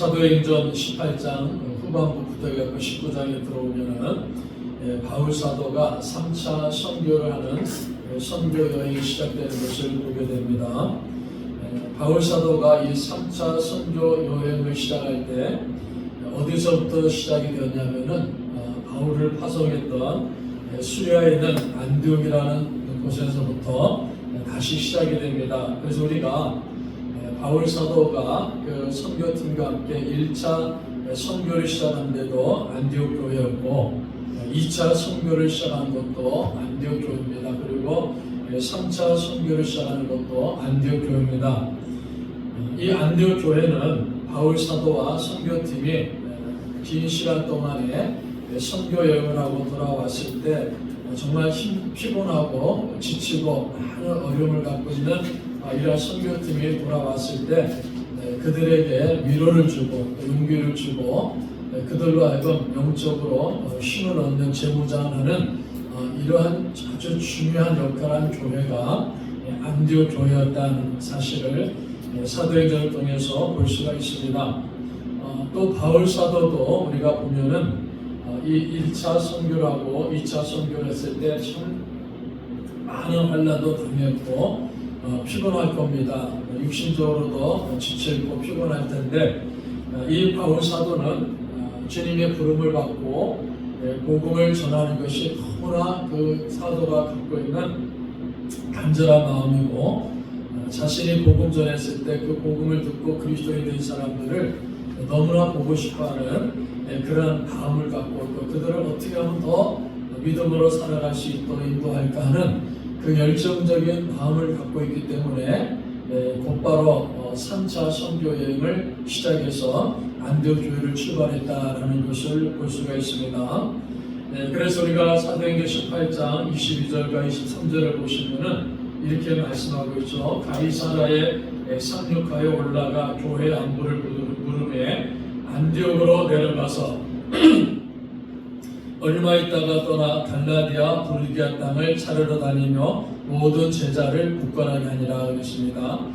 사도행전 18장 후반부부터 19장에 들어오면은 바울 사도가 3차 선교를 하는 선교 여행이 시작되는 것을 보게 됩니다. 바울 사도가 이 3차 선교 여행을 시작할 때 어디서부터 시작이 되었냐면은 바울을 파송했던 수리아에 있는 안디옥이라는 곳에서부터 다시 시작이 됩니다. 그래서 우리가 바울 사도가 그 선교팀과 함께 1차 선교를 시작한데도 안디옥 교회였고 2차 선교를 시작한 것도 안디옥 교회입니다. 그리고 3차 선교를 시작하는 것도 안디옥 교회입니다. 이 안디옥 교회는 바울 사도와 선교팀이 긴 시간 동안에 선교 여행을 하고 돌아왔을 때 정말 피곤하고 지치고 많은 어려움을 갖고 있는 이러한 선교팀이 돌아왔을 때 그들에게 위로를 주고 용기를 주고 그들로 하여금 영적으로 힘을 얻는 재무장하는 이러한 아주 중요한 역할을 한 교회가 안디옥 교회였다는 사실을 사도행전을 통해서 볼 수가 있습니다. 또 바울 사도도 우리가 보면은 이 1차 선교를 하고 2차 선교를 했을 때 참 많은 환난도 당했고 피곤할 겁니다. 육신적으로도 지쳐있고 피곤할 텐데 이 바울 사도는 주님의 부름을 받고 복음을 전하는 것이 너무나 그 사도가 갖고 있는 간절한 마음이고 자신이 복음 전했을 때 그 복음을 듣고 그리스도인이 된 사람들을 너무나 보고 싶어하는 그런 마음을 갖고 있고 그들을 어떻게 하면 더 믿음으로 살아갈 수 있도록 인도할까 하는 그 열정적인 마음을 갖고 있기 때문에 곧바로 3차 선교 여행을 시작해서 안디옥 교회를 출발했다라는 것을 볼 수가 있습니다. 그래서 우리가 사도행전 18장 22절과 23절을 보시면은 이렇게 말씀하고 있죠. 가이사라에 상륙하여 올라가 교회 안부를 물음에 안디옥으로 내려가서 얼마 있다가 떠나 갈라디아 불기아 땅을 차르러 다니며 모든 제자를 굳건하게 하니라 그랬습니다.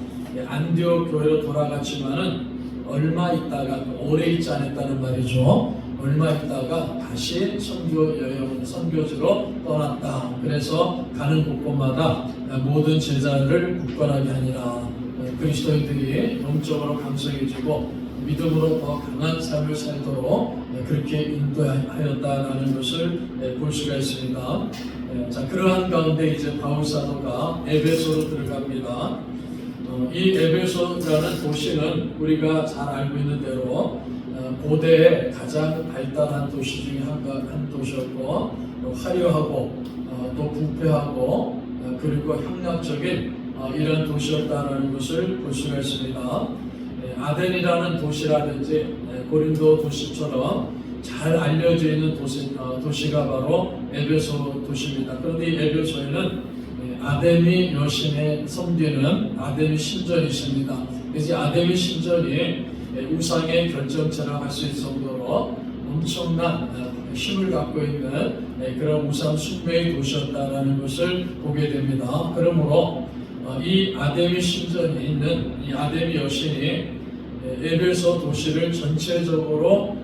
안디옥 교회로 돌아갔지만은 얼마 있다가 오래 있지 않았다는 말이죠. 얼마 있다가 다시 선교 여행 선교지로 떠났다. 그래서 가는 곳곳마다 모든 제자를 굳건하게 하니라. 그리스도인들이 영적으로 강성해지고 믿음으로 더 강한 삶을 살도록 그렇게 인도하였다라는 것을 볼 수가 있습니다. 자, 그러한 가운데 이제 바울 사도가 에베소로 들어갑니다. 이 에베소라는 도시는 우리가 잘 알고 있는 대로 고대의 가장 발달한 도시 중에 한 도시였고 화려하고 또 부패하고 그리고 향락적인 이런 도시였다라는 것을 볼 수가 있습니다. 아덴이라는 도시라든지 고린도 도시처럼 잘 알려져 있는 도시가 바로 에베소 도시입니다. 그런데 이 에베소에는 아데미 여신의 섬기는 아데미 신전이 있습니다. 그래서 아데미 신전이 우상의 결정체라고 할 수 있을 정도로 엄청난 힘을 갖고 있는 그런 우상 숭배의 도시였다라는 것을 보게 됩니다. 그러므로 이 아데미 신전이 있는 이 아데미 여신이 에베소 도시를 전체적으로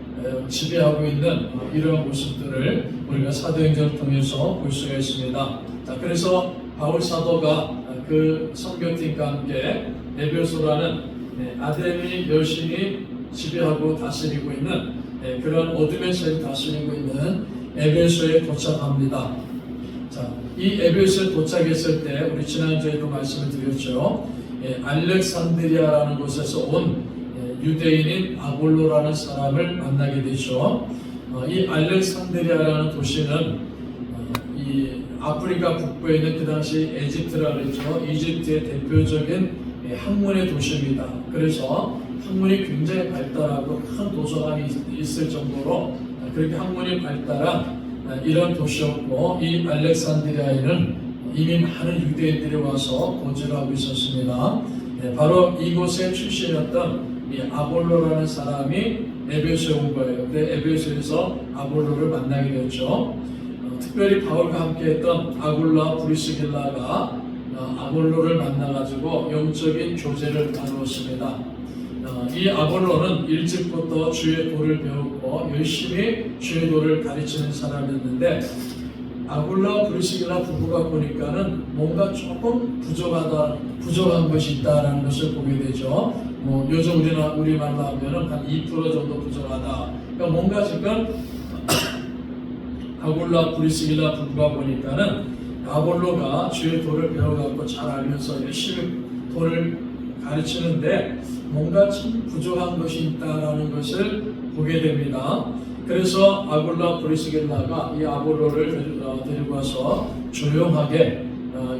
지배하고 있는 이러한 모습들을 우리가 사도행전을 통해서 볼 수가 있습니다. 자, 그래서 바울 사도가 그 선교팀과 함께 에베소라는 아데미 여신이 지배하고 다스리고 있는 그런 어둠의 세를 다스리고 있는 에베소에 도착합니다. 자, 이 에베소에 도착했을 때 우리 지난주에도 말씀을 드렸죠. 알렉산드리아라는 곳에서 온 유대인인 아볼로라는 사람을 만나게 되죠. 이 알렉산드리아라는 도시는 이 아프리카 북부에 있는 그 당시 에집트라고 했죠. 이집트의 대표적인 학문의 도시입니다. 그래서 학문이 굉장히 발달하고 큰 도서관이 있을 정도로 그렇게 학문이 발달한 이런 도시였고 이 알렉산드리아에는 이미 많은 유대인들이 와서 거주를 하고 있었습니다. 바로 이곳의 출신이었던 이 아볼로라는 사람이 에베소에 온 거예요. 근데 에베소에서 아볼로를 만나게 되었죠. 특별히 바울과 함께했던 아굴라 브리스길라가 아볼로를 만나가지고 영적인 교제를 나누었습니다. 이 아볼로는 일찍부터 주의 도를 배웠고 열심히 주의 도를 가르치는 사람이었는데 아굴라 브리스길라 부부가 보니까는 뭔가 조금 부족한 것이 있다라는 것을 보게 되죠. 요즘 우리말로 하면은 한 2% 정도 부족하다. 그러니까 뭔가 지금 아굴라 브리스길라 부부가 보니까는 아볼로가 주의 도를 배워갖고 잘 알면서 열심히 도를 가르치는데 뭔가 참 부족한 것이 있다라는 것을 보게 됩니다. 그래서 아굴라 브리스길라가 이 아볼로를 데리고 와서 조용하게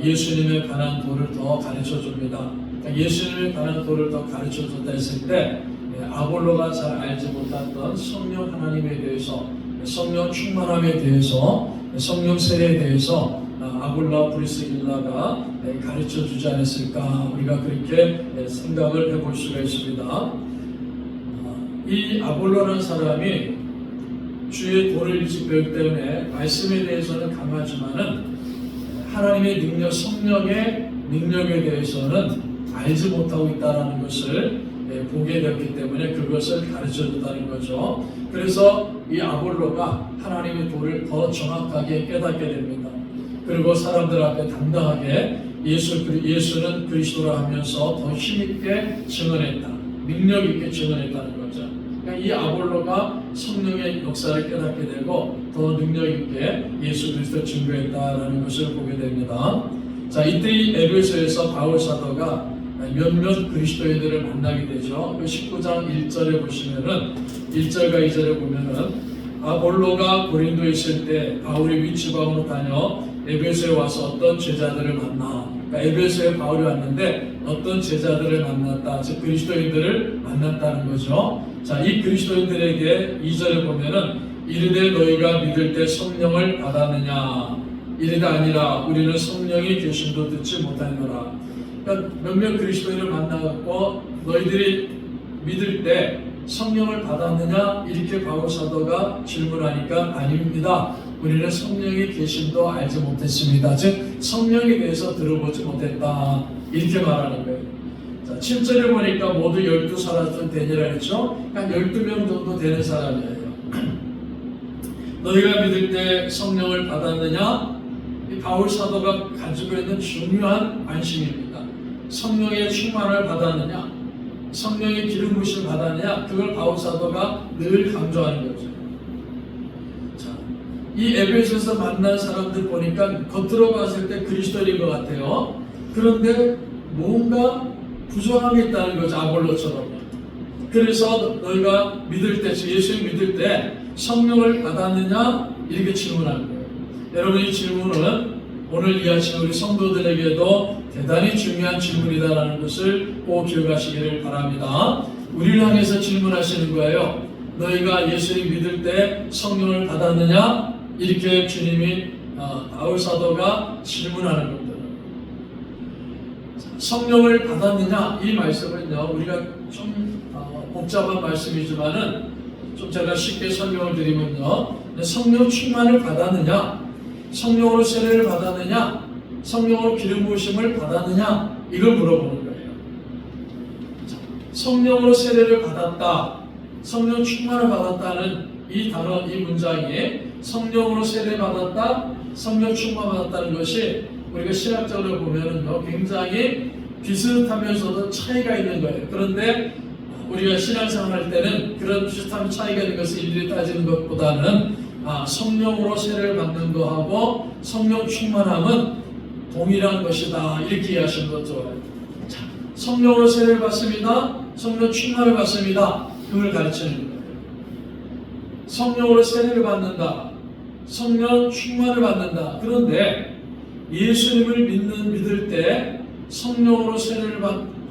예수님에 관한 도를 더 가르쳐 줍니다. 그러니까 예수님에 관한 도를 더 가르쳐 줬다 했을 때 아볼로가 잘 알지 못했던 성령 하나님에 대해서, 성령 충만함에 대해서, 성령 세례에 대해서 아굴라 브리스길라가 가르쳐 주지 않았을까, 우리가 그렇게 생각을 해볼 수가 있습니다. 이 아볼로라는 사람이 주의 도를 일찍 배우기 때문에 말씀에 대해서는 강하지만은 하나님의 능력, 성령의 능력에 대해서는 알지 못하고 있다는 것을 보게 되었기 때문에 그것을 가르쳐 줬다는 거죠. 그래서 이 아볼로가 하나님의 도를 더 정확하게 깨닫게 됩니다. 그리고 사람들 앞에 당당하게 예수는 그리스도라 하면서 더 힘있게 증언했다, 능력 있게 증언했다는 거죠. 그러니까 이 아볼로가 성령의 역사를 깨닫게 되고 더 능력 있게 예수 그리스도 증거했다라는 것을 보게 됩니다. 자, 이때 이 에베소에서 바울 사도가 몇몇 그리스도인들을 만나게 되죠. 그 19장 1절에 보시면은 1절과 2절에 보면은 아볼로가 고린도에 있을 때 바울이 위치방으로 다녀 에베소에 와서 어떤 제자들을 만나. 그러니까 에베소에 바울이 왔는데 어떤 제자들을 만났다, 즉 그리스도인들을 만났다는 거죠. 자, 이 그리스도인들에게 2절에 보면은 이르되 너희가 믿을 때 성령을 받았느냐, 이르되 아니라 우리는 성령이 계심도 듣지 못하노라. 그러니까 몇몇 그리스도인을 만나고 너희들이 믿을 때 성령을 받았느냐 이렇게 바울 사도가 질문하니까 아닙니다. 우리는 성령의 계심도 알지 못했습니다. 즉 성령에 대해서 들어보지 못했다, 이렇게 말하는 거예요. 자, 7절에 보니까 모두 12사람 되니라 했죠. 한 12명 정도 되는 사람이에요. 너희가 믿을 때 성령을 받았느냐? 이 바울 사도가 가지고 있는 중요한 관심입니다. 성령의 충만을 받았느냐, 성령의 기름 부으심을 받았느냐, 그걸 바울 사도가 늘 강조하는 거죠. 자, 이 에베소에서 만난 사람들 보니까 겉으로 봤을 때 그리스도인 것 같아요. 그런데 뭔가 부족함이 있다는 거죠, 아볼로처럼. 그래서 너희가 믿을 때, 예수를 믿을 때 성령을 받았느냐 이렇게 질문하는 거예요. 여러분, 이 질문은 오늘 이 아침 우리 성도들에게도 대단히 중요한 질문이다라는 것을 꼭 기억하시기를 바랍니다. 우리를 향해서 질문하시는 거예요. 너희가 예수를 믿을 때 성령을 받았느냐? 이렇게 주님이 바울 사도가 질문하는 겁니다. 성령을 받았느냐? 이 말씀은요, 우리가 좀 복잡한 말씀이지만은 좀 제가 쉽게 설명을 드리면요, 성령 충만을 받았느냐, 성령으로 세례를 받았느냐, 성령으로 기름 부으심을 받았느냐, 이걸 물어보는 거예요. 성령으로 세례를 받았다, 성령 충만을 받았다는 이 단어, 이 문장이 성령으로 세례 받았다, 성령 충만 받았다는 것이 우리가 신학적으로 보면은요, 굉장히 비슷하면서도 차이가 있는 거예요. 그런데 우리가 신앙생활 할 때는 그런 비슷한 차이가 있는 것을 일일이 따지는 것보다는 성령으로 세례를 받는 거하고 성령 충만함은 동일한 것이다, 이렇게 이해하시는 것 좋아요. 자, 성령으로 세례를 받습니다, 성령 충만을 받습니다, 그걸 가르치는 거예요. 성령으로 세례를 받는다, 성령 충만을 받는다. 그런데 예수님을 믿을 때 성령으로 세례를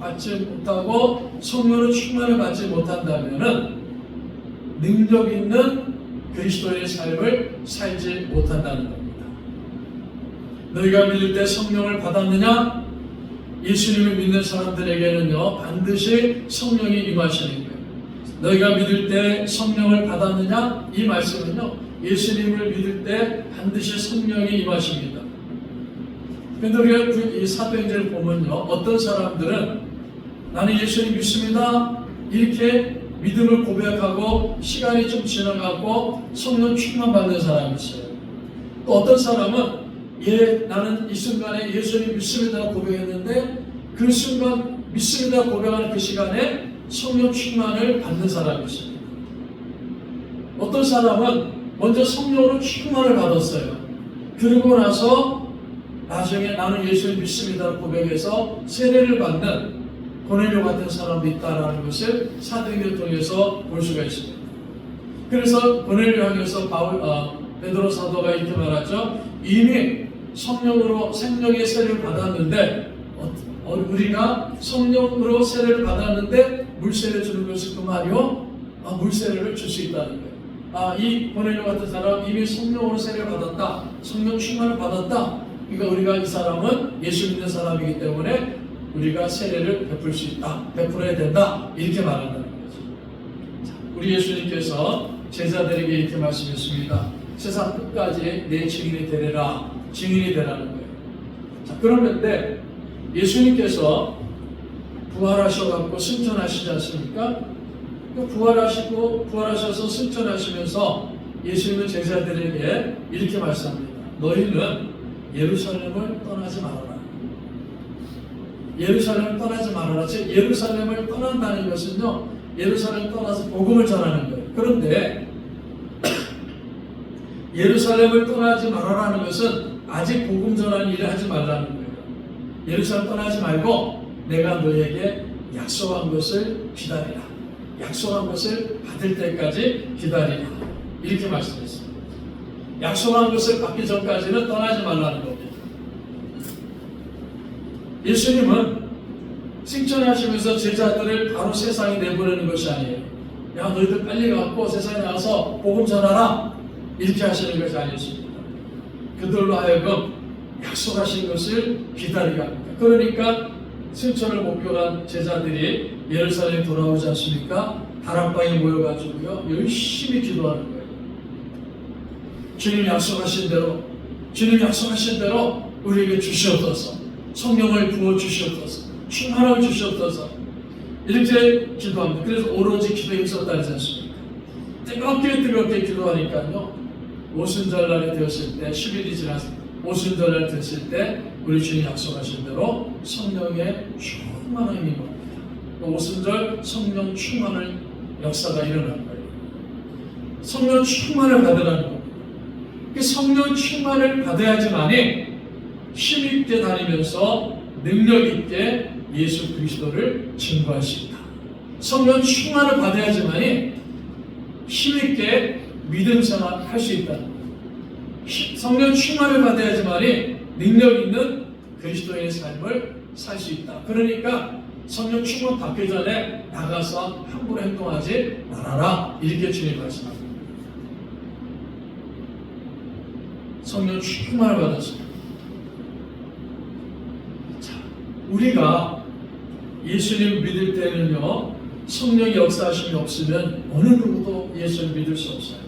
받지 못하고 성령으로 충만을 받지 못한다면은 능력 있는 그리스도의 삶을 살지 못한다는 겁니다. 너희가 믿을 때 성령을 받았느냐? 예수님을 믿는 사람들에게는요, 반드시 성령이 임하시는 거예요. 너희가 믿을 때 성령을 받았느냐? 이 말씀은요, 예수님을 믿을 때 반드시 성령이 임하십니다. 그런데 우리가 이 사도행전을 보면요, 어떤 사람들은 나는 예수님 믿습니다, 이렇게 믿음을 고백하고 시간이 좀 지나가고 성령 충만 받는 사람이 있어요. 또 어떤 사람은 나는 이 순간에 예수님 믿습니다 고백했는데 그 순간 믿습니다 고백하는 그 시간에 성령 충만을 받는 사람이 있습니다. 어떤 사람은 먼저 성령으로 충만을 받았어요. 그러고 나서 나중에 나는 예수님 믿습니다 고백해서 세례를 받는 고넬료 같은 사람도 있다는 것을 사도행전을 통해서 볼 수가 있습니다. 그래서 고넬료 향해서 베드로 사도가 이렇게 말하죠. 이미 성령으로 생명의 세례를 받았는데 우리가 성령으로 세례를 받았는데 물세례 주는 것이 그 말이요? 물세례를 줄 수 있다는 거예요. 이 고넬료 같은 사람 이미 성령으로 세례를 받았다. 성령 충만을 받았다. 그러니까 우리가 이 사람은 예수 믿는 사람이기 때문에 우리가 세례를 베풀 수 있다. 베풀어야 된다. 이렇게 말한다는 거죠. 우리 예수님께서 제자들에게 이렇게 말씀했습니다. 세상 끝까지 내 증인이 되리라. 증인이 되라는 거예요. 자, 그런데 예수님께서 부활하셔갖고 승천하시지 않습니까? 부활하셔서 승천하시면서 예수님은 제자들에게 이렇게 말씀합니다. 너희는 예루살렘을 떠나지 말아라. 예루살렘을 떠나지 말아라. 즉 예루살렘을 떠난다는 것은요, 예루살렘을 떠나서 복음을 전하는 거예요. 그런데 예루살렘을 떠나지 말아라는 것은 아직 복음 전하는 일을 하지 말라는 거예요. 예루살렘 떠나지 말고 내가 너에게 약속한 것을 기다리라. 약속한 것을 받을 때까지 기다리라. 이렇게 말씀했습니다. 약속한 것을 받기 전까지는 떠나지 말라는 겁니다. 예수님은 승천하시면서 제자들을 바로 세상에 내보내는 것이 아니에요. 야, 너희들 빨리 가고 세상에 나가서 복음 전하라. 이렇게 하시는 것이 아니었습니다. 그들로 하여금 약속하신 것을 기다리게 합니다. 그러니까 승천을 목표로 한 제자들이 예루살렘에 돌아오지 않습니까? 다락방에 모여가지고요 열심히 기도하는 거예요. 주님 약속하신 대로 우리에게 주시옵소서. 성령을 부어 주시옵소서. 충만함을 주시옵소서. 이렇게 기도합니다. 그래서 오로지 기도에 힘썼다 하지 않습니까? 뜨겁게 기도하니까요 오순절날이 되었을 때 10일이 지나서 오순절날 됐을 때 우리 주님 약속하신 대로 성령의 충만한 힘이 옵니다. 오순절 성령 충만을 역사가 일어난 거예요. 성령 충만을 받으라는 겁니다. 성령 충만을 받아야지만이 힘있게 다니면서 능력있게 예수 그리스도를 증거할 수 있다. 성령 충만을 받아야지만이 힘있게 믿음 생활 할 수 있다. 성령 충만을 받아야지만이 능력 있는 그리스도의 삶을 살 수 있다. 그러니까 성령 충만 받기 전에 나가서 함부로 행동하지 말아라. 이렇게 주님 말씀합니다. 성령 충만을 받았습니다. 자, 우리가 예수님 믿을 때는요 성령의 역사하심이 없으면 어느 누구도 예수를 믿을 수 없어요.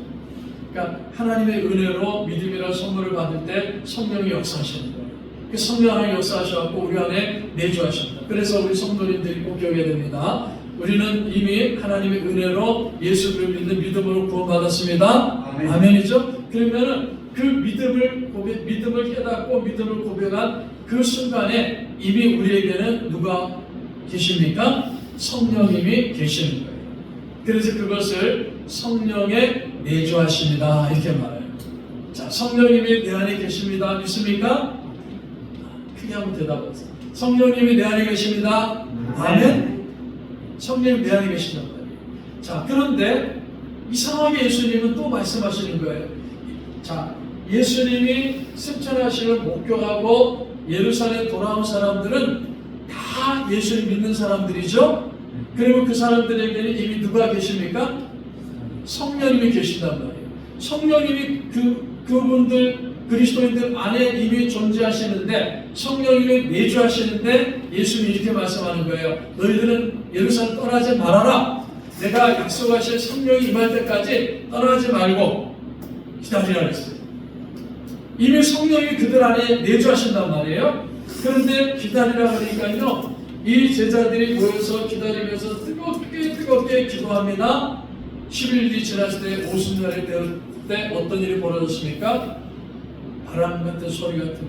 그러니까 하나님의 은혜로 믿음이라는 선물을 받을 때 성령이 역사하시는 거예요. 성령 하나님 역사하셔서 우리 안에 내주하십니다. 그래서 우리 성도님들이 꼭 기억해야 됩니다. 우리는 이미 하나님의 은혜로 예수를 믿는 믿음으로 구원받았습니다. 아멘이죠? 그러면은 그 믿음을 깨닫고 믿음을 고백한 그 순간에 이미 우리에게는 누가 계십니까? 성령님이 계시는 거예요. 그래서 그것을 성령에 내주하십니다. 이렇게 말해요. 자, 성령님이 내 안에 계십니다. 믿습니까? 크게 한번 대답하세요. 성령님이 내 안에 계십니다. 아멘. 성령님이 내 안에 계신단 말이에요. 자, 그런데 이상하게 예수님은 또 말씀하시는 거예요. 자, 예수님이 승천하시는 목격하고 예루살렘 돌아온 사람들은 다 예수를 믿는 사람들이죠. 그리고 그 사람들에게는 이미 누가 계십니까? 성령님이 계신단 말이에요. 성령님이 그분들 그리스도인들 안에 이미 존재하시는데 성령님이 내주하시는데 예수님이 이렇게 말씀하는 거예요. 너희들은 예루살렘 떠나지 말아라. 내가 약속하실 성령이 임할 때까지 떠나지 말고 기다리라 그랬어요. 이미 성령이 그들 안에 내주하신단 말이에요. 그런데 기다리라 그러니까요 이 제자들이 모여서 기다리면서 뜨겁게 그렇게 기도합니다. 11일이 지났을 때 오순절이 되었을 때 어떤 일이 벌어졌습니까? 바람 같은 소리 같은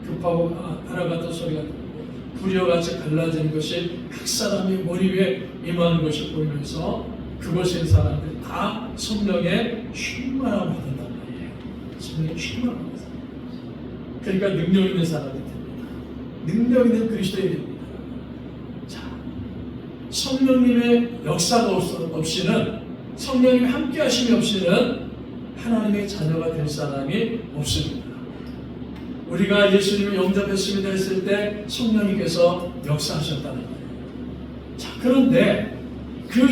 급하고 바람 같은 소리 같은 불여같이 갈라지는 것이 각 사람이 머리 위에 임하는 것이 보이면서 그곳에 있는 사람들이 다 성령의 충만함을 받는단 말이에요. 성령의 충만함을 받는다. 그러니까 능력 있는 사람이 됩니다. 능력 있는 그리스도인이 됩니다. 자, 성령님의 역사가 없이는, 성령님이 함께 하심이 없이는 하나님의 자녀가 될 사람이 없습니다. 우리가 예수님을 영접했습니다 했을 때 성령님께서 역사하셨다는 거예요. 자, 그런데 그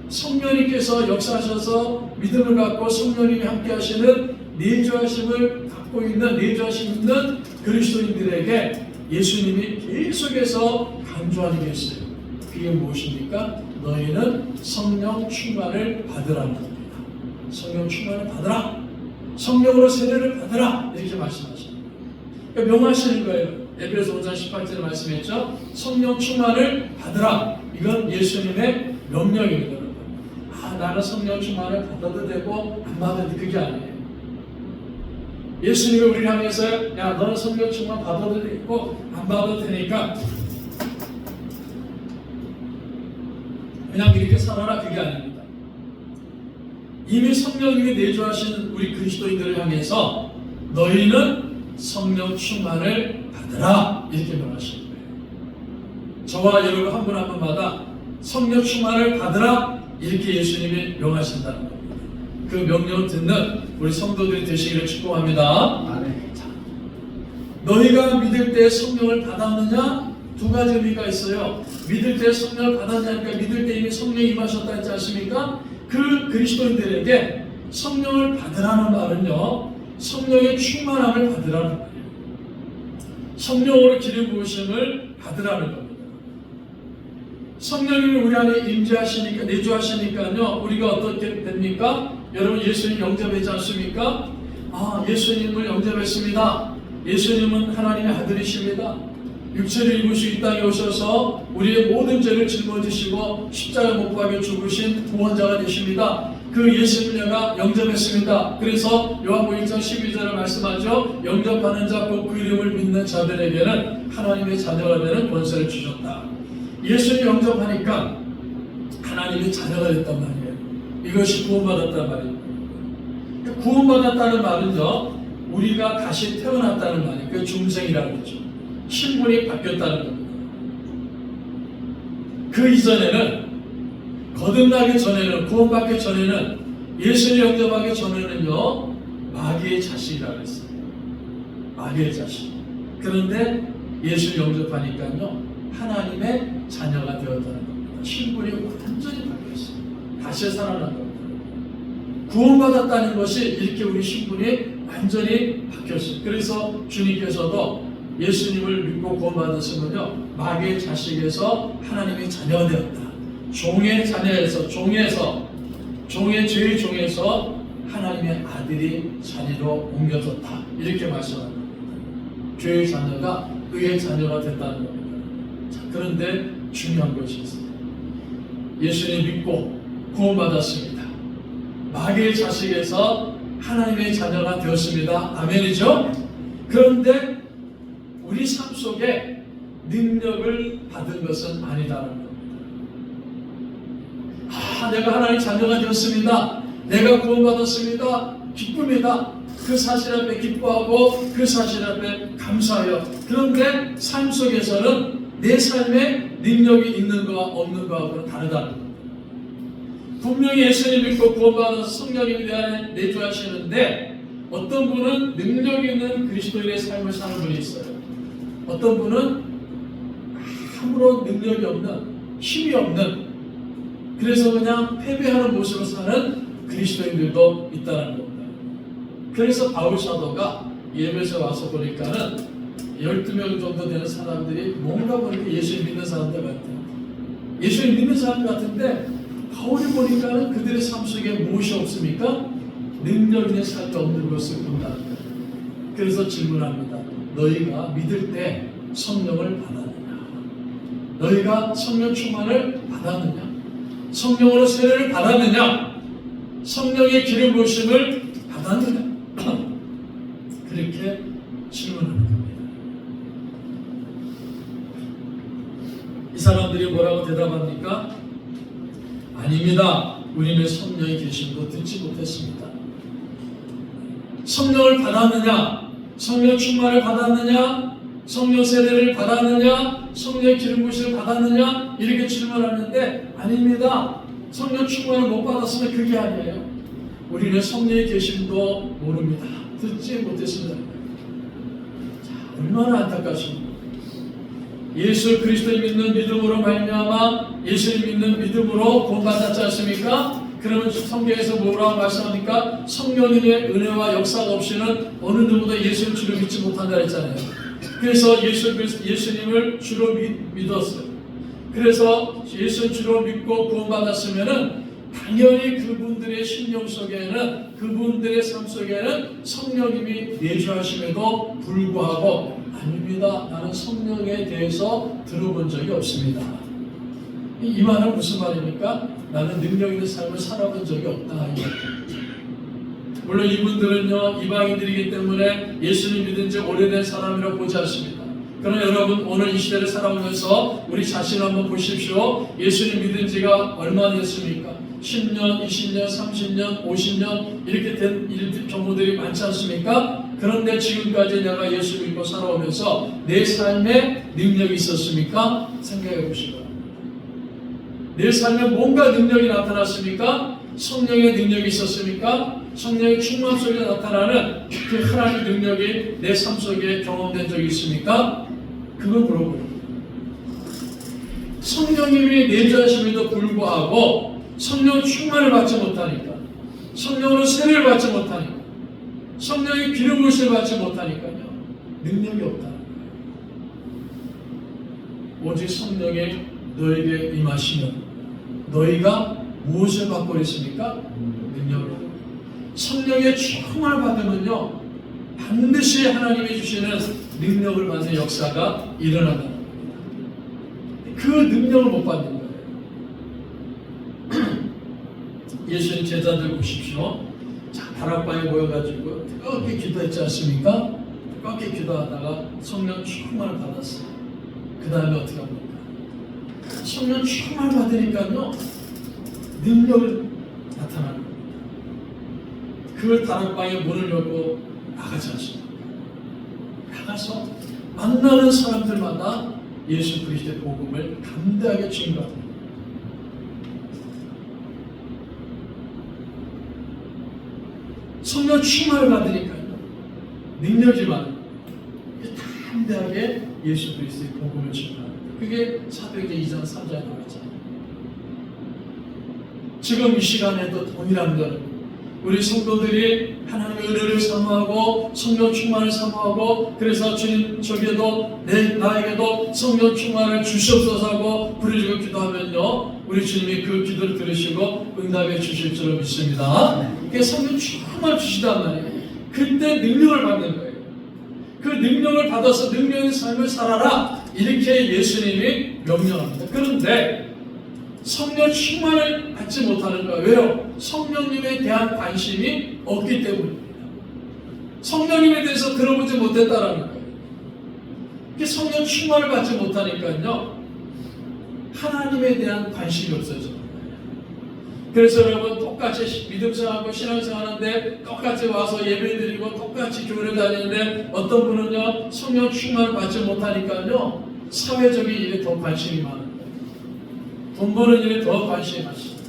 성령님께서 역사하셔서 믿음을 갖고 성령님이 함께 하시는 내주하심을 갖고 있는, 내주하심 있는 그리스도인들에게 예수님이 계속해서 강조하는 게 있어요. 그게 무엇입니까? 너희는 성령 충만을 받으라는 겁니다. 성령 충만을 받으라. 성령으로 세례를 받으라. 이렇게 말씀하십니다. 그러니까 명하시는 거예요. 에베소 5장 18절에 말씀했죠. 성령 충만을 받으라. 이건 예수님의 명령입니다. 나는 성령 충만을 받아도 되고 안 받아도 그게 아니에요. 예수님이 우리를 향해서 야 너는 성령 충만 받아도 되고 안 받아도 되니까 그냥 이렇게 살아라, 그게 아닙니다. 이미 성령님이 내주하신 우리 그리스도인들을 향해서 너희는 성령 충만을 받으라, 이렇게 명하시는 거예요. 저와 여러분 한 분 한 분마다 성령 충만을 받으라, 이렇게 예수님이 명하신다는 겁니다. 그 명령을 듣는 우리 성도들이 되시기를 축복합니다. 아멘. 자, 너희가 믿을 때 성령을 받았느냐? 두 가지 의미가 있어요. 믿을 때 성령을 받았냐니까 믿을 때 이미 성령이 임하셨다 했지 않습니까? 그 그리스도인들에게 성령을 받으라는 말은요, 성령의 충만함을 받으라는 말이에요. 성령으로 기름 부으심을 받으라는 겁니다. 성령님이 우리 안에 임재하시니까, 내주하시니까요, 우리가 어떻게 됩니까? 여러분 예수님 영접했지 않습니까? 예수님을 영접했습니다. 예수님은 하나님의 아들이십니다. 육체를 입으시고 이 땅에 오셔서 우리의 모든 죄를 짊어지시고 십자가 못 박혀 죽으신 구원자가 되십니다. 그 예수님을 내가 영접했습니다. 그래서 요한복음 1장 12절을 말씀하죠. 영접하는 자 곧 그 이름을 믿는 자들에게는 하나님의 자녀가 되는 권세를 주셨다. 예수님 영접하니까 하나님의 자녀가 됐단 말이에요. 이것이 구원받았단 말이에요. 구원받았다는 말은요, 우리가 다시 태어났다는 말이에요. 그 중생이라는 거죠. 신분이 바뀌었다는 겁니다. 그 이전에는, 거듭나기 전에는, 구원받기 전에는, 예수를 영접하기 전에는요, 마귀의 자식이라고 했어요. 마귀의 자식. 그런데 예수를 영접하니까요, 하나님의 자녀가 되었다는 겁니다. 신분이 완전히 바뀌었어요. 다시 살아난 겁니다. 구원받았다는 것이 이렇게 우리 신분이 완전히 바뀌었어요. 그래서 주님께서도 예수님을 믿고 구원받으시면요, 마귀의 자식에서 하나님의 자녀가 되었다. 종의 자녀에서, 종의 죄의 종에서 하나님의 아들이 자녀로 옮겨졌다. 이렇게 말씀합니다. 죄의 자녀가 의의 자녀가 됐다는 겁니다. 자, 그런데 중요한 것이 있어요. 예수님 믿고 구원받았습니다. 마귀의 자식에서 하나님의 자녀가 되었습니다. 아멘이죠? 그런데 우리 삶 속에 능력을 받은 것은 아니다는 겁니다. 내가 하나님의 자녀가 되었습니다. 내가 구원받았습니다. 기쁩니다. 그 사실 앞에 기뻐하고 그 사실 앞에 감사해요. 그런데 삶 속에서는 내 삶에 능력이 있는 거와 없는 거하고는 다르다는 겁니다. 분명히 예수님 믿고 구원받아서 성령님에 대한 내주하시는데 어떤 분은 능력 있는 그리스도인의 삶을 사는 분이 있어요. 어떤 분은 아무런 능력이 없는, 힘이 없는, 그래서 그냥 패배하는 모습을 사는 그리스도인들도 있다는 겁니다. 그래서 바울 사도가 예배소에 와서 보니까는 12명 정도 되는 사람들이 뭔가 보니까 예수님 믿는 사람들 같아요. 예수님 믿는 사람 같은데 바울이 보니까는 그들의 삶 속에 무엇이 없습니까? 능력 있는 삶이 없는 것을 본다는 거예요. 그래서 질문합니다. 너희가 믿을 때 성령을 받았느냐? 너희가 성령 충만을 받았느냐? 성령으로 세례를 받았느냐? 성령의 기름 부으심을 받았느냐? 그렇게 질문하는 겁니다. 이 사람들이 뭐라고 대답합니까? 아닙니다. 우리는 성령의 계심도 듣지 못했습니다. 성령을 받았느냐? 성령 충만을 받았느냐? 성령 세례를 받았느냐? 성령의 기름 부으심을 받았느냐? 이렇게 질문하는데 아닙니다. 성령 충만을 못 받았으면 그게 아니에요. 우리는 성령의 계심도 모릅니다. 듣지 못했습니다. 자, 얼마나 안타깝습니까? 예수 그리스도를 믿는 믿음으로 말미암아 예수를 믿는 믿음으로 구원받았지 않습니까? 그러면 성경에서 뭐라고 말씀합니까? 성령님의 은혜와 역사가 없이는 어느 누구도 예수를 주로 믿지 못한다 했잖아요. 그래서 예수님을 주로 믿었어요. 그래서 예수를 주로 믿고 구원받았으면은 당연히 그분들의 심령 속에는, 그분들의 삶 속에는 성령님이 내주하심에도 불구하고 아닙니다. 나는 성령에 대해서 들어본 적이 없습니다. 이 말은 무슨 말입니까? 나는 능력 있는 삶을 살아본 적이 없다. 물론 이분들은요, 이방인들이기 때문에 예수님 믿은 지 오래된 사람이라고 보지 않습니다. 그러나 여러분, 오늘 이 시대를 살아오면서 우리 자신을 한번 보십시오. 예수님 믿은 지가 얼마나 됐습니까? 10년, 20년, 30년, 50년 이렇게 된 경우들이 많지 않습니까? 그런데 지금까지 내가 예수 믿고 살아오면서 내 삶에 능력이 있었습니까? 생각해 보시기 바랍니다. 내 삶에 뭔가 능력이 나타났습니까? 성령의 능력이 있었습니까? 성령의 충만 속에 나타나는 그 하나님의 능력이 내 삶 속에 경험된 적이 있습니까? 그걸 물어보는 거예요. 성령님이 내주하심에도 불구하고 성령 충만을 받지 못하니까, 성령으로 세례를 받지 못하니까, 성령의 기름 부으심을 받지 못하니까요, 능력이 없다는 거예요. 오직 성령의 너에게 임하시면 너희가 무엇을 받고 있습니까? 능력을. 성령의 충만을 받으면요, 반드시 하나님이 주시는 능력을 받는 역사가 일어난다는 겁니다. 그 능력을 못 받는 거예요. 예수님 제자들 보십시오. 자, 다락방에 모여가지고 뜨겁게 기도했지 않습니까? 뜨겁게 기도하다가 성령 충만을 받았어요. 그 다음에 어떻게 합니까? 성령 충만을 받으니까요, 능력을 나타나는 겁니다. 그걸 다락방에 문을 열고 나가지 않습니까? 나가서 만나는 사람들마다 예수 그리스도의 복음을 담대하게 증거합니다. 성령 충만을 받으니까요, 능력이지만 담대하게 예수 그리스도의 복음을 증거합니다. 그게 사도행전 2장 3장에 나왔잖아요. 지금 이 시간에도 동일한 것, 우리 성도들이 하나님의 은혜를 사모하고 성령 충만을 사모하고, 그래서 주님 저에게도 나에게도 성령 충만을 주시옵소서 하고 부르짖고 기도하면요, 우리 주님이 그 기도를 들으시고 응답해 주실 줄 믿습니다. 그게 성령 충만을 주시단 말이에요. 그때 능력을 받는 거예요. 그 능력을 받아서 능력 있는 삶을 살아라, 이렇게 예수님이 명령합니다. 그런데 성령 충만을 받지 못하는 거예요. 왜요? 성령님에 대한 관심이 없기 때문입니다. 성령님에 대해서 들어보지 못했다라는 거예요. 성령 충만을 받지 못하니까요, 하나님에 대한 관심이 없어져요. 그래서 여러분, 똑같이 믿음생활하고 신앙생활하는데 똑같이 와서 예배드리고 똑같이 교회를 다니는데 어떤 분은요, 성령 충만을 받지 못하니까요, 사회적인 일에 더 관심이 많은 거예요. 돈 버는 일에 더 관심이 많습니다.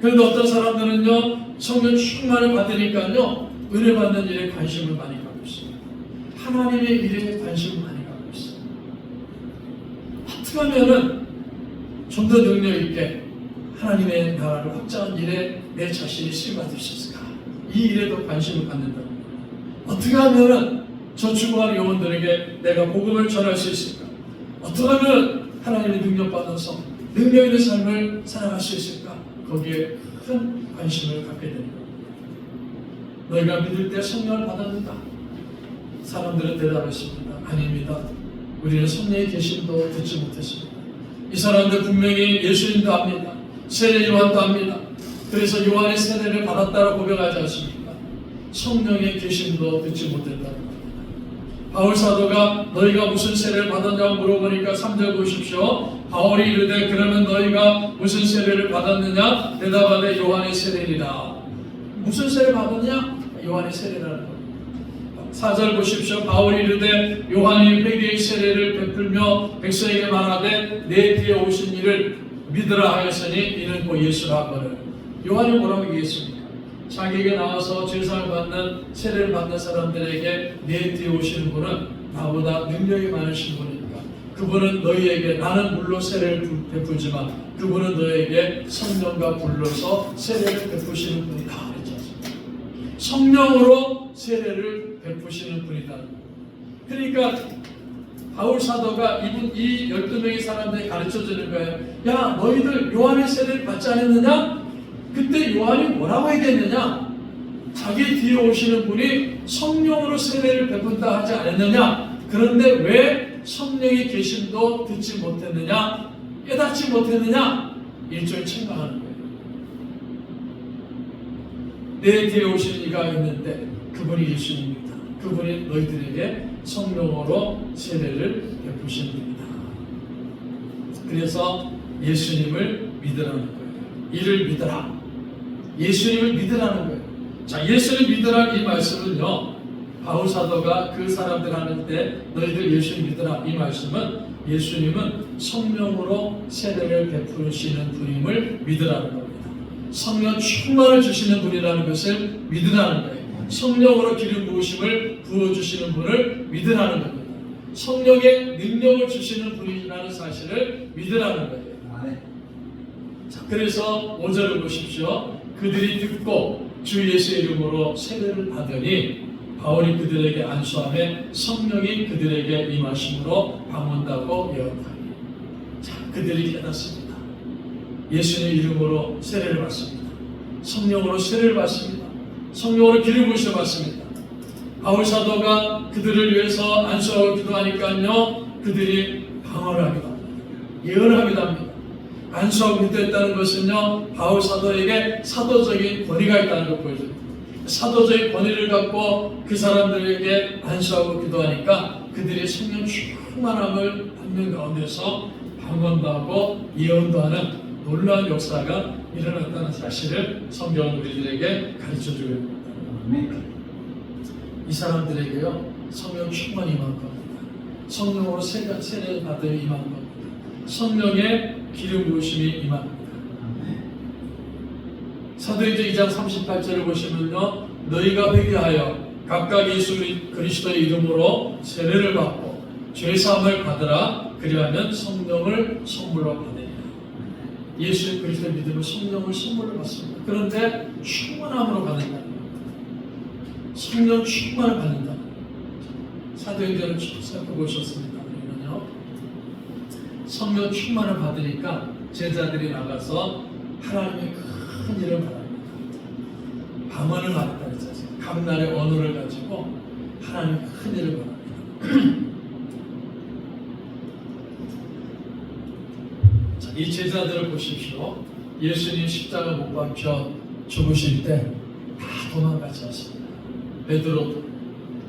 그런데 어떤 사람들은요, 성령 충만을 받으니까요, 은혜 받는 일에 관심을 많이 갖고 있습니다. 하나님의 일에 관심을 많이 갖고 있습니다. 어떻게 하면은 좀 더 능력 있게 하나님의 나라를 확장한 일에 내 자신이 쓰임받을 수 있을까? 이 일에 더 관심을 갖는다. 어떻게 하면은 저 죽어가는 영혼들에게 내가 복음을 전할 수 있을까? 어떻게 하면 하나님의 능력 받아서 능력 있는 삶을 살아갈 수 있을까? 거기에 큰 관심을 갖게 됩니다. 너희가 믿을 때 성령을 받았는가? 사람들은 대답했습니다. 아닙니다. 우리는 성령의 계심도 듣지 못했습니다. 이 사람들 분명히 예수님도 압니다. 세례 요한도 합니다. 그래서 요한의 세례를 받았다고 고백하지 않습니까? 성령의 계심도 듣지 못했다는 겁니다. 바울 사도가 너희가 무슨 세례를 받았냐고 물어보니까 3절 보십시오. 바울이 이르되 그러면 너희가 무슨 세례를 받았느냐? 대답하되 요한의 세례니라. 무슨 세례를 받았냐? 요한의 세례라는 겁니다. 4절 보십시오. 바울이 이르되 요한이 회개의 세례를 베풀며 백성에게 말하되 내 뒤에 오신 이를 믿으라 하였으니 이는 곧 예수라 하거늘. 요한이 뭐라고 얘기했습니까? 자기에게 나와서 제사를 받는 세례를 받는 사람들에게 내 뒤에 오시는 분은 나보다 능력이 많으신 분이니까 그분은 너희에게, 나는 물로 세례를 베풀지만 그분은 너희에게 성령과 불러서 세례를 베푸시는 분이다 그랬지 않습니까? 성령으로 세례를 베푸시는 분이다. 그러니까 바울 사도가 이 12명의 사람들이 가르쳐 주는 거예요. 야, 너희들 요한의 세례를 받지 않았느냐? 그때 요한이 뭐라고 얘기했느냐? 자기 뒤에 오시는 분이 성령으로 세례를 베푼다 하지 않았느냐? 그런데 왜 성령의 계심도 듣지 못했느냐? 깨닫지 못했느냐? 일종의 책망하는 거예요. 내 뒤에 오신 이가 있는데 그분이 예수님입니다. 그분이 너희들에게 성령으로 세례를 베푸신 분이다. 그래서 예수님을 믿으라는 거예요. 이를 믿으라. 예수님을 믿으라는 거예요. 자, 예수를 믿으라는 이 말씀은요, 바울 사도가 그 사람들 하는 때 너희들 예수님 믿으라 이 말씀은 예수님은 성령으로 세례를 베푸시는 분임을 믿으라는 겁니다. 성령 충만을 주시는 분이라는 것을 믿으라는 거예요. 성령으로 기름 부으심을 부어주시는 분을 믿으라는 겁니다. 성령의 능력을 주시는 분이라는 사실을 믿으라는 거예요. 자, 그래서 5절을 보십시오. 그들이 듣고 주 예수의 이름으로 세례를 받으니 바울이 그들에게 안수하며 성령이 그들에게 임하심으로 방언다고 예언하니. 자, 그들이 깨닫습니다. 예수의 이름으로 세례를 받습니다. 성령으로 세례를 받습니다. 성령으로 기름 부으심을 받습니다. 바울 사도가 그들을 위해서 안수하고 기도하니까요, 그들이 방언을 하기도 합니다. 예언을 하기도 합니다. 안수하고 기도했다는 것은요, 바울 사도에게 사도적인 권위가 있다는 걸 보여줍니다. 사도적인 권위를 갖고 그 사람들에게 안수하고 기도하니까 그들이 성령 충만함을 받는 가운데서 방언도 하고 예언도 하는 놀라운 역사가 일어났다는 사실을 성경은 우리들에게 가르쳐주고 있습니다. 이 사람들에게요, 성령 충만이 임한 겁니다. 성령으로 세례를 받아 임한 겁니다. 성령의 기름 부으심이 임합니다. 사도행전 2장 38절을 보시면요, 너희가 회개하여 각각 예수 그리스도의 이름으로 세례를 받고 죄사함을 받으라. 그리하면 성령을 선물로 받으리라. 예수 그리스도의 믿음을 성령을 선물로 받습니다. 그런데 충만함으로 받는다는 겁니다. 성령 충만을 받는다는 겁니다. 사도행전을 살펴보셨습니다. 그러면요, 성령 충만을 받으니까 제자들이 나가서 하나님의 큰 일을 말합니다. 방언을 말했다 그랬잖아요. 각 나라의 언어를 가지고 하나님의 큰 일을 말합니다. 자, 이 제자들을 보십시오. 예수님 십자가 못 박혀 죽으실 때 다 도망가지 않습니다. 베드로도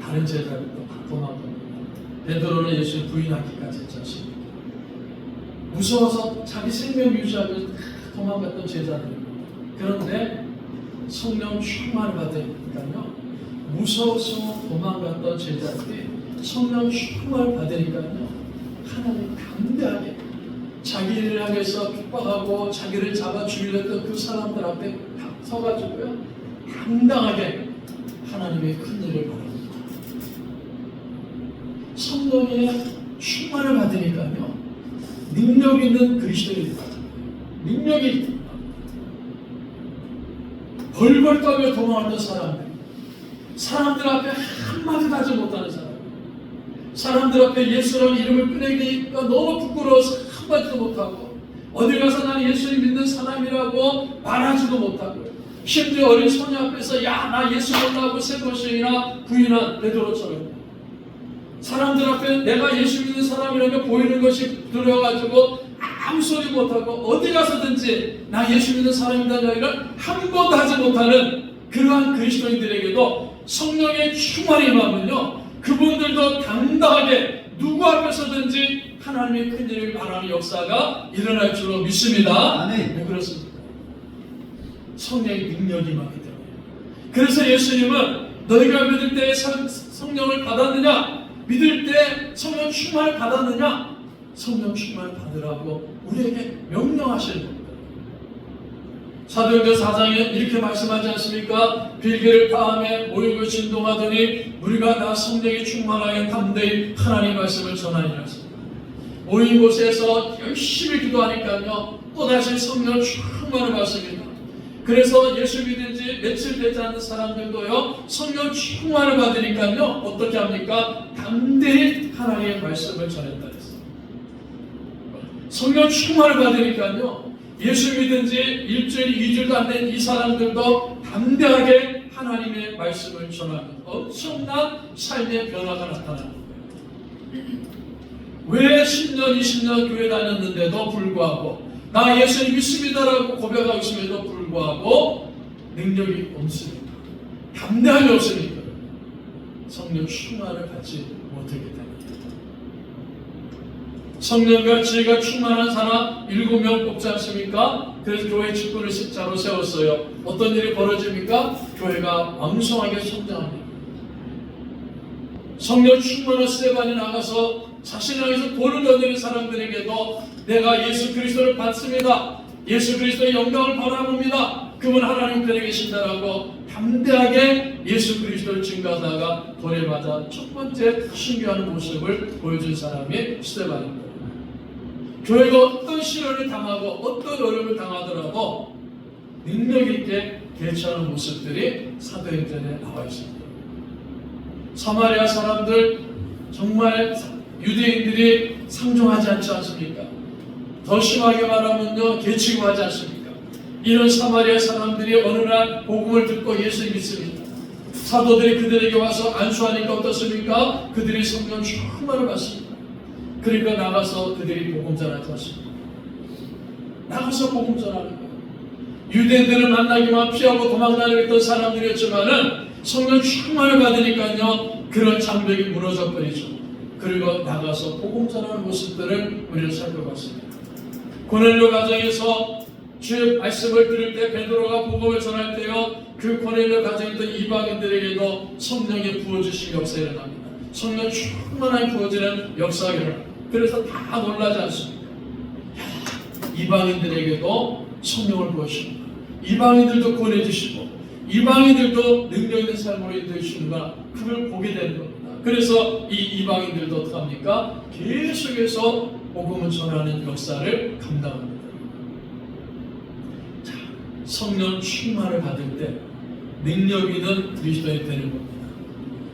다른 제자들도 다 도망갑니다. 베드로는 예수님 부인하기까지 했지 않습니까? 무서워서 자기 생명 유지하면서 도망갔던 제자들입니다. 그런데 성령 충만을 받으니까요, 무서워서 도망갔던 제자들이 성령 충만을 받으니까요, 하나님 담대하게 자기를 향해서 핍박하고 자기를 잡아 죽이려 했던 그 사람들 앞에 서가지고요, 당당하게 하나님의 큰 일을 바랍니다. 성령의 충만을 받으니까요, 능력 있는 그리스도인입니다. 능력이 벌벌 떠며 도망하던 사람들 앞에 한마디도 하지 못하는 사람들 앞에 예수라는 이름을 꺼내기가 너무 부끄러워서 한마디도 못하고, 어디 가서 나는 예수를 믿는 사람이라고 말하지도 못하고, 심지어 어린 소녀 앞에서 야, 나 예수 몰라고 세 번씩이나 부인한 베드로처럼 사람들 앞에 내가 예수 믿는 사람이라는 게 보이는 것이 들어가지고 아무 소리 못하고 어디 가서든지 나 예수 믿는 사람이라는 이야기를 한 번도 하지 못하는 그러한 그리스도인들에게도 성령의 충만이 임하면요, 그분들도 당당하게 누구 앞에서든지 하나님의 큰 일을 말하는 역사가 일어날 줄로 믿습니다. 아멘. 왜 그렇습니까? 성령의 능력이 임하기 때문에. 그래서 예수님은 너희가 믿을 때 성령을 받았느냐, 믿을 때 성령 충만을 받았느냐, 성령 충만을 받으라고 우리에게 명령하시는 겁니다. 사도행전 4장에 이렇게 말씀하지 않습니까? 빌개를 다음에 모욕을 진동하더니 우리가 다 성령이 충만하게 담대히 하나님 말씀을 전하니라 했습니다. 모인 곳에서 열심히 기도하니까요, 또다시 성령 충만을 받습니다. 그래서 예수 믿은 지 며칠 되지 않는 사람들도요, 성령 충만을 받으니까요, 어떻게 합니까? 담대히 하나님의 말씀을 전했다 했어요. 성령 충만을 받으니까요, 예수 믿은 지 일주일, 2주일도 안 된 이 사람들도 담대하게 하나님의 말씀을 전하는 엄청난 삶의 변화가 나타나는 거예요. 왜 10년, 20년 교회 다녔는데도 불구하고, 나 예수님 믿습니다라고 고백하고 있음에도 불구하고 능력이 없으니까, 담대함이 없으니까 성령 충만을 받지 못하게 됩니다. 성령과 지혜가 충만한 사람 7명 뽑지 않습니까? 그래서 교회 직분을 십자로 세웠어요. 어떤 일이 벌어집니까? 교회가 왕성하게 성장합니다. 성령 충만한 스테반이 나가서 자신을 향해서 돌을 던지는 사람들에게도 내가 예수 그리스도를 받습니다, 예수 그리스도의 영광을 바라봅니다, 그분 하나님 편에 계신다라고 담대하게 예수 그리스도를 증거하다가 돌에 맞아 첫 번째 순교하는 모습을 보여준 사람이 스테반입니다. 교회가 어떤 시련을 당하고 어떤 어려움을 당하더라도 능력 있게 대처하는 모습들이 사도행전에 나와 있습니다. 사마리아 사람들 정말 유대인들이 상종하지 않지 않습니까? 더 심하게 말하면요, 개취급하지 않습니까? 이런 사마리아 사람들이 어느 날 복음을 듣고 예수를 믿습니다. 사도들이 그들에게 와서 안수하니까 어떻습니까? 그들이 성령 충만을 받습니다. 그러니까 나가서 그들이 복음 전하지 않습니다. 나가서 복음 전하는 거예요. 유대인들을 만나기만 피하고 도망다니고 있던 사람들이었지만은 성령 충만을 받으니까요, 그런 장벽이 무너져 버리죠. 그리고 나가서 복음 전하는 모습들을 우리는 살펴봤습니다. 고넬료 가정에서 주의 말씀을 들을 때 베드로가 복음을 전할 때요, 그 고넬료 가정에 있던 이방인들에게도 성령이 부어주신 역사가 일어납니다. 성령 충만하게 부어지는 역사가 일어납니다. 그래서 다 놀라지 않습니다. 이방인들에게도 성령을 부어주십니다. 이방인들도 구원해주시고 이방인들도 능력 있는 삶으로 인도해 주시는가, 그걸 보게 되는 겁니다. 그래서 이 이방인들도 어떡합니까? 계속해서 복음을 전하는 역사를 감당합니다. 자, 성령 충만을 받을 때 능력 있는 그리스도인이 되는 겁니다.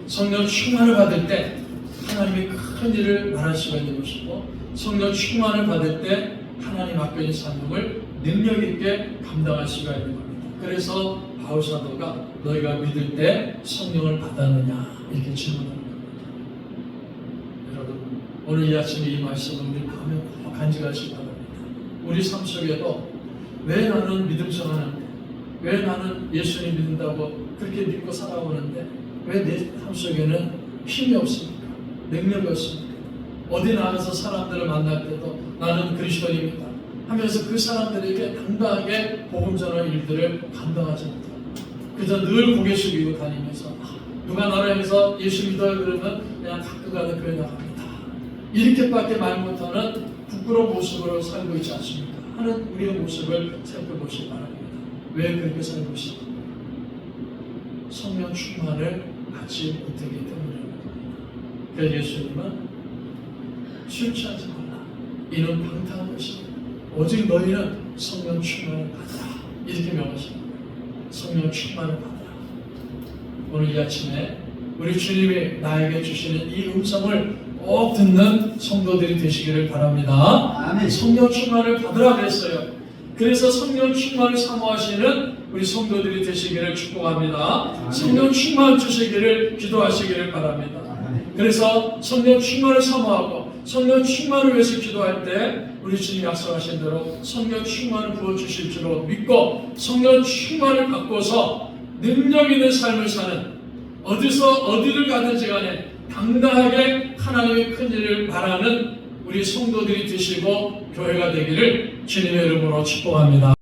성령 충만을 받을 때 하나님의 큰 일을 말할 수가 있는 것이고, 성령 충만을 받을 때 하나님 앞에 있는 사명을 능력 있게 감당할 수가 있는 겁니다. 그래서 바울 사도가 너희가 믿을 때 성령을 받았느냐 이렇게 질문합니다. 여러분, 오늘 이 아침에 이 말씀을 우리 마음에 꼭 간직하시기 바랍니다. 우리 삶 속에도 왜 나는 믿음 전하는데, 왜 나는 예수님 믿는다고 그렇게 믿고 살아오는데 왜 내 삶 속에는 힘이 없습니까? 능력이 없습니까? 어디 나가서 사람들을 만날 때도 나는 그리스도인입니다 하면서 그 사람들에게 당당하게 복음 전하는 일들을 감당하지 못합니다. 그저 늘 고개 숙이고 다니면서 누가 나를 향해서 예수 믿어요 그러면 그냥 가끔 가다 교회 나갑니다, 이렇게밖에 말 못하는 부끄러운 모습으로 살고 있지 않습니까? 하는 우리의 모습을 살펴보시기 바랍니다. 왜 그렇게 살고 있습니까? 성령 충만을 받지 못하기 때문입니다. 그래서 예수님은 술 취하지 말라, 이는 방탕한 것입니다. 오직 너희는 성령 충만을 받으라, 이렇게 명하십니다. 성령 충만을 받으라. 오늘 이 아침에 우리 주님이 나에게 주시는 이 음성을 꼭 듣는 성도들이 되시기를 바랍니다. 아멘. 성령 충만을 받으라 그랬어요. 그래서 성령 충만을 사모하시는 우리 성도들이 되시기를 축복합니다. 아멘. 성령 충만 주시기를 기도하시기를 바랍니다. 그래서 성령 충만을 사모하고 성령 충만을 위해서 기도할 때 우리 주님 약속하신 대로 성령 충만을 부어주실 줄로 믿고 성령 충만을 받고서 능력 있는 삶을 사는, 어디를 가든지 간에 당당하게 하나님의 큰 일을 바라는 우리 성도들이 되시고 교회가 되기를 주님의 이름으로 축복합니다.